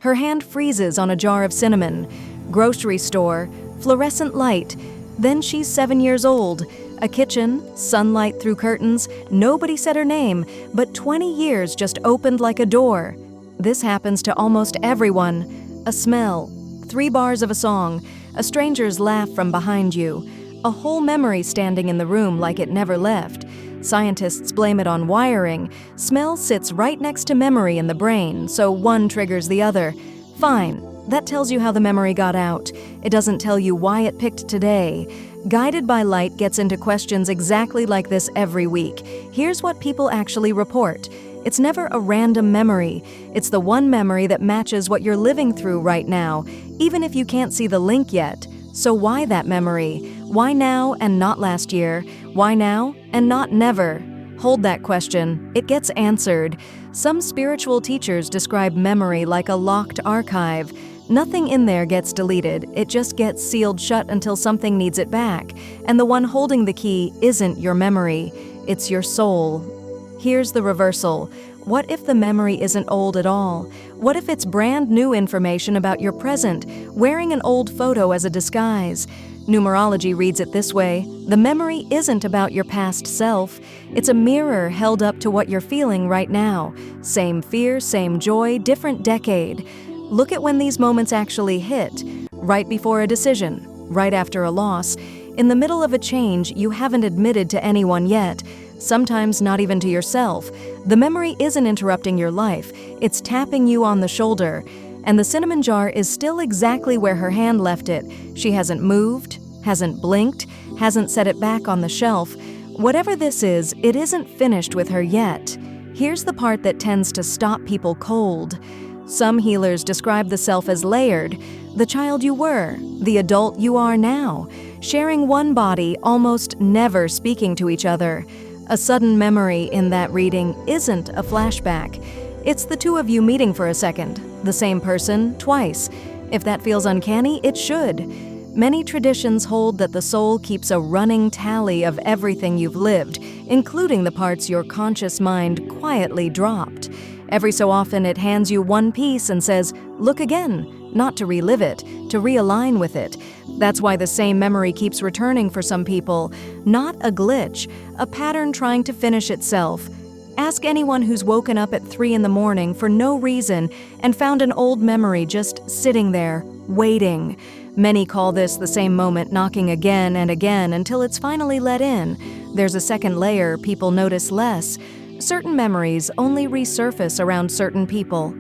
Her hand freezes on a jar of cinnamon. Grocery store, fluorescent light. Then she's 7 years old. A kitchen, sunlight through curtains, nobody said her name, but 20 years just opened like a door. This happens to almost everyone. A smell, 3 bars of a song, a stranger's laugh from behind you, a whole memory standing in the room like it never left. Scientists blame it on wiring. Smell sits right next to memory in the brain, so one triggers the other. Fine, that tells you how the memory got out. It doesn't tell you why it picked today. Guided by Light gets into questions exactly like this every week. Here's what people actually report. It's never a random memory. It's the one memory that matches what you're living through right now, even if you can't see the link yet. So why that memory? Why now and not last year? Why now and not never? Hold that question. It gets answered. Some spiritual teachers describe memory like a locked archive. Nothing in there gets deleted. It just gets sealed shut until something needs it back. And the one holding the key isn't your memory. It's your soul. Here's the reversal. What if the memory isn't old at all? What if it's brand new information about your present, wearing an old photo as a disguise? Numerology reads it this way: the memory isn't about your past self. It's a mirror held up to what you're feeling right now. Same fear, same joy, different decade. Look at when these moments actually hit. Right before a decision, right after a loss, in the middle of a change you haven't admitted to anyone yet, sometimes not even to yourself. The memory isn't interrupting your life, it's tapping you on the shoulder. And the cinnamon jar is still exactly where her hand left it. She hasn't moved, hasn't blinked, hasn't set it back on the shelf. Whatever this is, it isn't finished with her yet. Here's the part that tends to stop people cold. Some healers describe the self as layered, the child you were, the adult you are now, sharing one body, almost never speaking to each other. A sudden memory in that reading isn't a flashback. It's the two of you meeting for a second, the same person, twice. If that feels uncanny, it should. Many traditions hold that the soul keeps a running tally of everything you've lived, including the parts your conscious mind quietly dropped. Every so often it hands you one piece and says, look again, not to relive it, to realign with it. That's why the same memory keeps returning for some people. Not a glitch, a pattern trying to finish itself. Ask anyone who's woken up at 3 in the morning for no reason and found an old memory just sitting there, waiting. Many call this the same moment knocking again and again until it's finally let in. There's a second layer people notice less. Certain memories only resurface around certain people.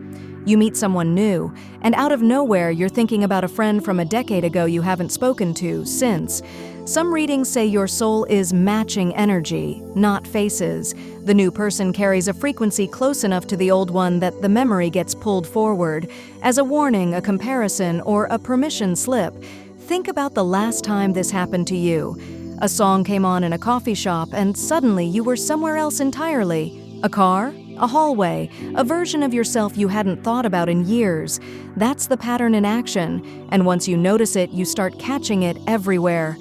You meet someone new, and out of nowhere you're thinking about a friend from a decade ago you haven't spoken to since. Some readings say your soul is matching energy, not faces. The new person carries a frequency close enough to the old one that the memory gets pulled forward. As a warning, a comparison, or a permission slip, think about the last time this happened to you. A song came on in a coffee shop and suddenly you were somewhere else entirely. A car? A hallway? A version of yourself you hadn't thought about in years. That's the pattern in action, and once you notice it, you start catching it everywhere.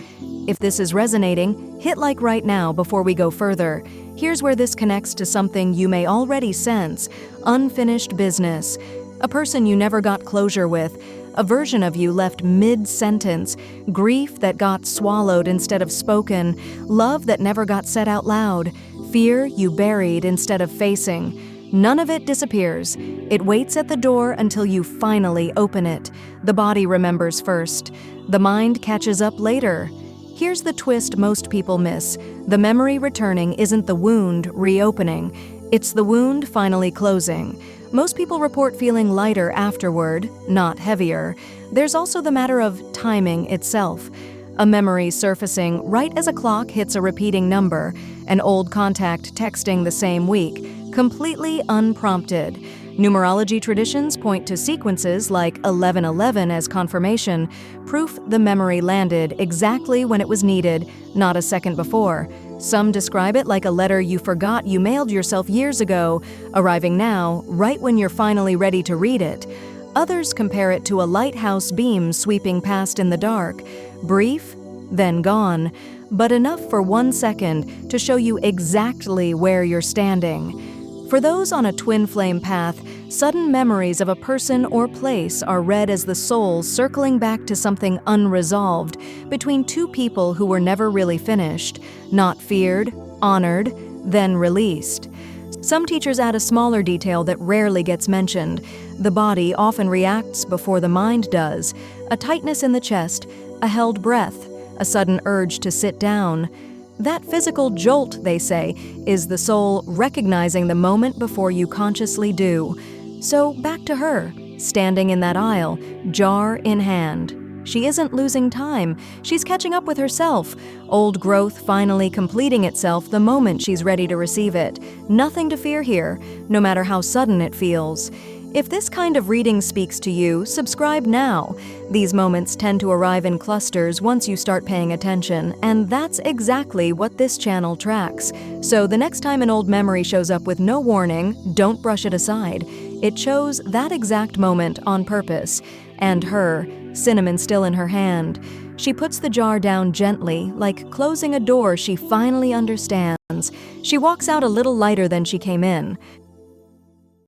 If this is resonating, hit like right now before we go further. Here's where this connects to something you may already sense: unfinished business. A person you never got closure with. A version of you left mid-sentence, grief that got swallowed instead of spoken, love that never got said out loud, fear you buried instead of facing. None of it disappears. It waits at the door until you finally open it. The body remembers first. The mind catches up later. Here's the twist most people miss. The memory returning isn't the wound reopening. It's the wound finally closing. Most people report feeling lighter afterward, not heavier. There's also the matter of timing itself. A memory surfacing right as a clock hits a repeating number, an old contact texting the same week, completely unprompted. Numerology traditions point to sequences like 1111 as confirmation, proof the memory landed exactly when it was needed, not a second before. Some describe it like a letter you forgot you mailed yourself years ago, arriving now, right when you're finally ready to read it. Others compare it to a lighthouse beam sweeping past in the dark, brief, then gone, but enough for 1 second to show you exactly where you're standing. For those on a twin flame path, Sudden memories of a person or place are read as the soul circling back to something unresolved between two people who were never really finished, not feared, honored, then released. Some teachers add a smaller detail that rarely gets mentioned. The body often reacts before the mind does. A tightness in the chest, a held breath, a sudden urge to sit down. That physical jolt, they say, is the soul recognizing the moment before you consciously do. So back to her, standing in that aisle, jar in hand. She isn't losing time. She's catching up with herself. Old growth finally completing itself the moment she's ready to receive it. Nothing to fear here, no matter how sudden it feels. If this kind of reading speaks to you, subscribe now. These moments tend to arrive in clusters once you start paying attention, and that's exactly what this channel tracks. So the next time an old memory shows up with no warning, don't brush it aside. It chose that exact moment on purpose. And her, cinnamon still in her hand. She puts the jar down gently, like closing a door she finally understands. She walks out a little lighter than she came in.